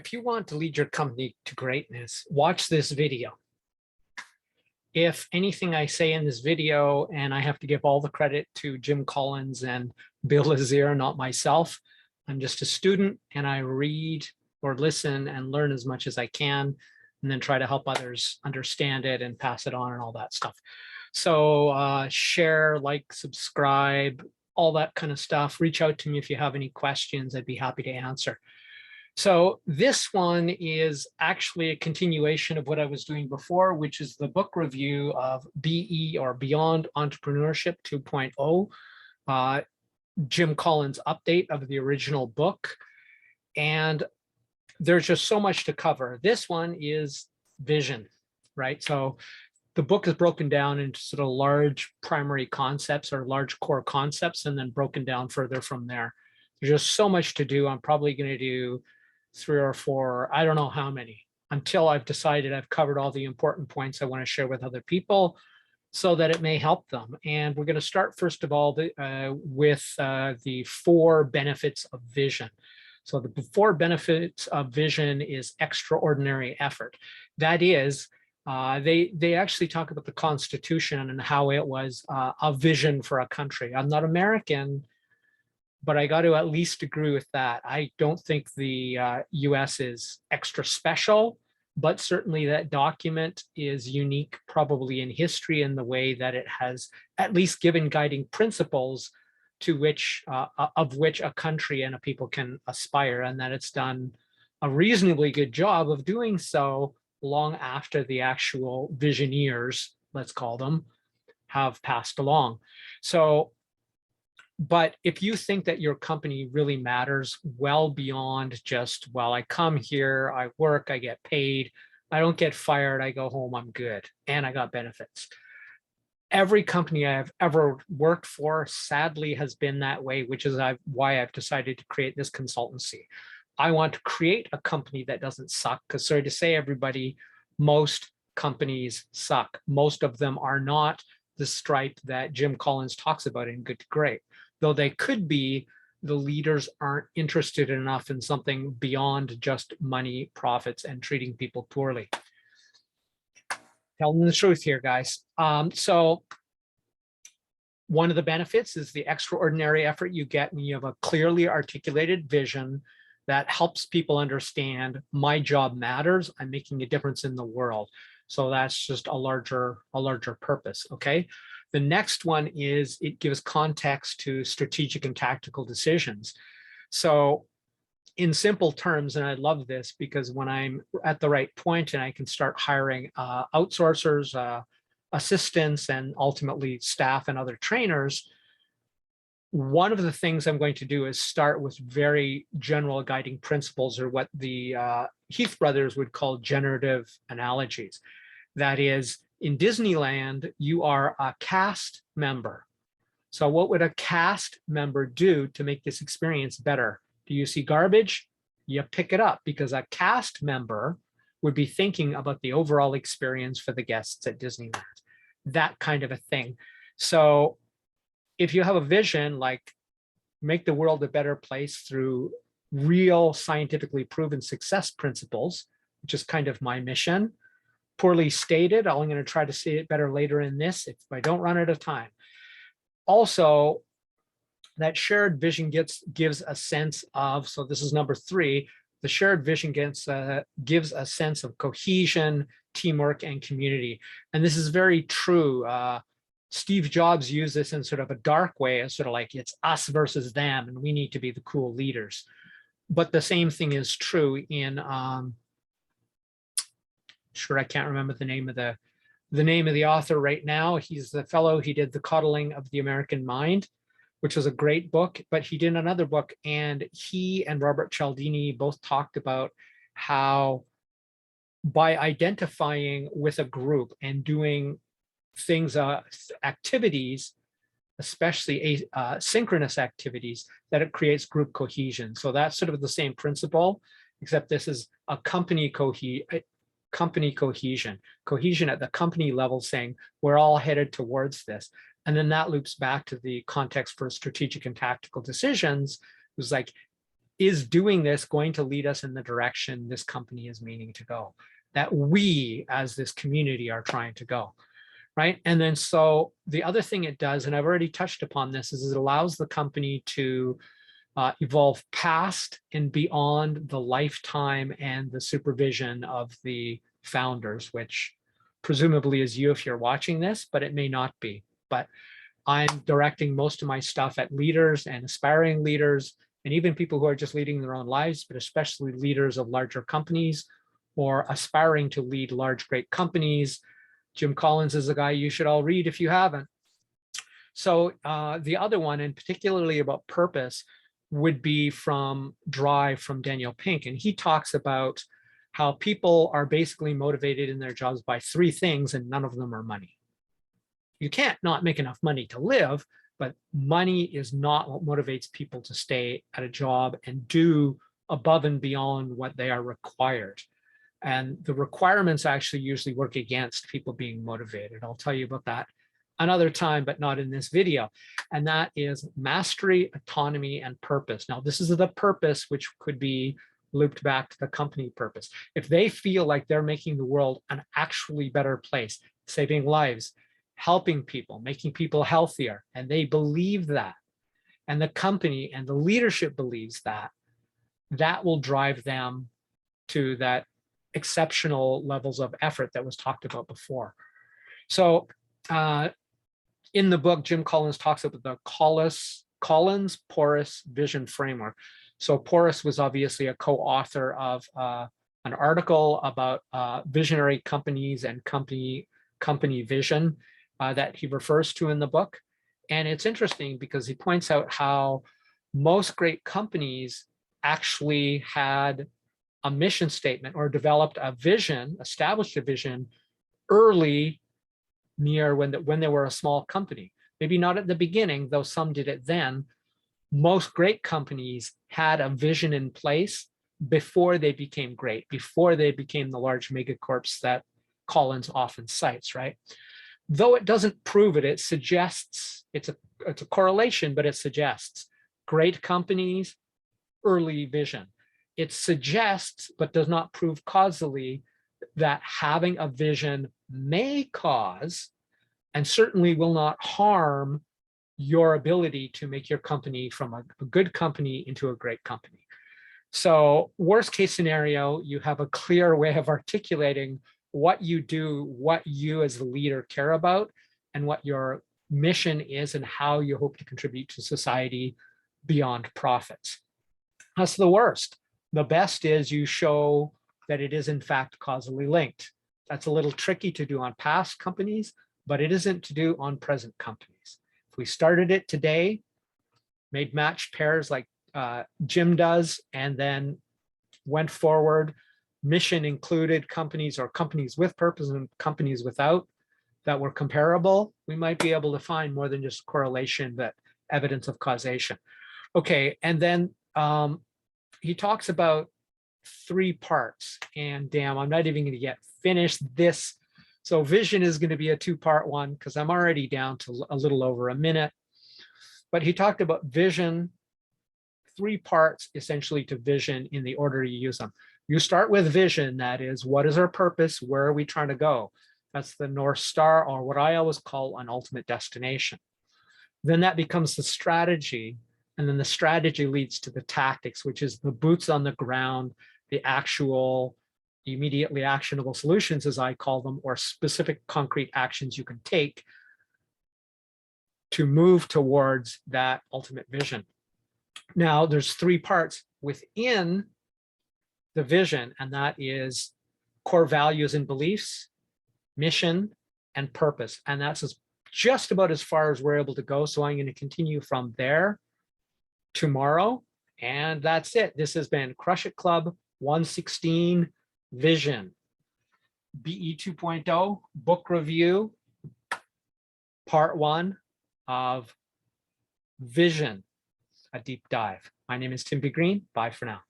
If you want to lead your company to greatness, watch this video. If anything I say in this video, and I have to give all the credit to Jim Collins and Bill Lazier, not myself, I'm just a student and I read or listen and learn as much as I can, and then try to help others understand it and pass it on and all that stuff. So share, like, subscribe, all that kind of stuff. Reach out to me if you have any questions. I'd be happy to answer. So this one is actually a continuation of what I was doing before, which is the book review of BE, or Beyond Entrepreneurship 2.0, Jim Collins' update of the original book. And there's just so much to cover. This one is vision, right? So the book is broken down into sort of large primary concepts or large core concepts, and then broken down further from there. There's just so much to do. I'm probably going to do 3 or 4, I don't know how many, until I've decided I've covered all the important points I want to share with other people so that it may help them. And we're going to start, first of all, with the 4 benefits of vision. So the 4 benefits of vision is extraordinary effort. That is, they actually talk about the Constitution and how it was a vision for a country. I'm not American, but I got to at least agree with that. I don't think the US is extra special, but certainly that document is unique probably in history in the way that it has at least given guiding principles to which of which a country and a people can aspire, and that it's done a reasonably good job of doing so long after the actual visioneers, let's call them, have passed along. So, but if you think that your company really matters well beyond just, well, I come here, I work, I get paid, I don't get fired, I go home, I'm good, and I got benefits. Every company I've ever worked for, sadly, has been that way, which is why I've decided to create this consultancy. I want to create a company that doesn't suck, because sorry to say, everybody, most companies suck. Most of them are not the stripe that Jim Collins talks about in Good to Great. Though they could be, the leaders aren't interested enough in something beyond just money, profits, and treating people poorly. Telling the truth here, guys. So one of the benefits is the extraordinary effort you get when you have a clearly articulated vision that helps people understand my job matters. I'm making a difference in the world. So that's just a larger purpose. Okay. The next one is it gives context to strategic and tactical decisions. So in simple terms, and I love this because when I'm at the right point and I can start hiring outsourcers, assistants, and ultimately staff and other trainers, one of the things I'm going to do is start with very general guiding principles, or what the Heath brothers would call generative analogies. That is, in Disneyland, you are a cast member. So what would a cast member do to make this experience better? Do you see garbage? You pick it up, because a cast member would be thinking about the overall experience for the guests at Disneyland, that kind of a thing. So if you have a vision like make the world a better place through real scientifically proven success principles, which is kind of my mission, poorly stated, I'm going to try to say it better later in this if I don't run out of time. Also, that shared vision gives a sense of, so this is number 3, the shared vision gives a sense of cohesion, teamwork, and community. And this is very true. Steve Jobs used this in sort of a dark way, as sort of like it's us versus them, and we need to be the cool leaders. But the same thing is true in, sure, I can't remember the name of the author right now. He's the fellow, he did The Coddling of the American Mind, which was a great book, but he did another book, and he and Robert Cialdini both talked about how by identifying with a group and doing things, activities, especially synchronous activities, that it creates group cohesion. So that's sort of the same principle, except this is a company cohesion at the company level, saying we're all headed towards this. And then that loops back to the context for strategic and tactical decisions. It was like, is doing this going to lead us in the direction this company is meaning to go, that we as this community are trying to go, right? And then so the other thing it does, and I've already touched upon this, is it allows the company to evolve past and beyond the lifetime and the supervision of the founders, which presumably is you if you're watching this, but it may not be. But I'm directing most of my stuff at leaders and aspiring leaders, and even people who are just leading their own lives, but especially leaders of larger companies or aspiring to lead large, great companies. Jim Collins is a guy you should all read if you haven't. So the other one, and particularly about purpose, would be from Drive from Daniel Pink. And he talks about how people are basically motivated in their jobs by three things, and none of them are money. You can't not make enough money to live, but money is not what motivates people to stay at a job and do above and beyond what they are required. And the requirements actually usually work against people being motivated. I'll tell you about that another time, but not in this video. And that is mastery, autonomy, and purpose. Now, this is the purpose, which could be looped back to the company purpose. If they feel like they're making the world an actually better place, saving lives, helping people, making people healthier, and they believe that, and the company and the leadership believes that, that will drive them to that exceptional levels of effort that was talked about before. So in the book, Jim Collins talks about the Collins-Porras vision framework. So Porras was obviously a co-author of an article about visionary companies and company vision that he refers to in the book. And it's interesting because he points out how most great companies actually had a mission statement or developed a vision, established a vision early, near when they were a small company. Maybe not at the beginning, though some did it then. Most great companies had a vision in place before they became great, before they became the large megacorps that Collins often cites, right? Though it doesn't prove it, it suggests, it's a correlation, but it suggests great companies, early vision. It suggests, but does not prove causally, that having a vision may cause, and certainly will not harm, your ability to make your company from a good company into a great company. So worst case scenario, you have a clear way of articulating what you do, what you as the leader care about, and what your mission is and how you hope to contribute to society beyond profits. That's the worst. The best is you show that it is in fact causally linked. That's a little tricky to do on past companies, but it isn't to do on present companies. If we started it today, made matched pairs like Jim does, and then went forward, mission included companies or companies with purpose and companies without that were comparable, we might be able to find more than just correlation, but evidence of causation. Okay, and then he talks about three parts, and damn, I'm not even going to get finished this. So vision is going to be a two-part one because I'm already down to a little over a minute. But he talked about vision, three parts essentially to vision in the order you use them. You start with vision, that is, what is our purpose? Where are we trying to go? That's the North Star, or what I always call an ultimate destination. Then that becomes the strategy, and then the strategy leads to the tactics, which is the boots on the ground, the actual immediately actionable solutions, as I call them, or specific concrete actions you can take to move towards that ultimate vision. Now, there's three parts within the vision, and that is core values and beliefs, mission, and purpose. And that's just about as far as we're able to go. So I'm going to continue from there tomorrow. And that's it. This has been Crush It Club 116 Vision. BE 2.0 book review, part one of Vision, a deep dive. My name is Tim B. Green. Bye for now.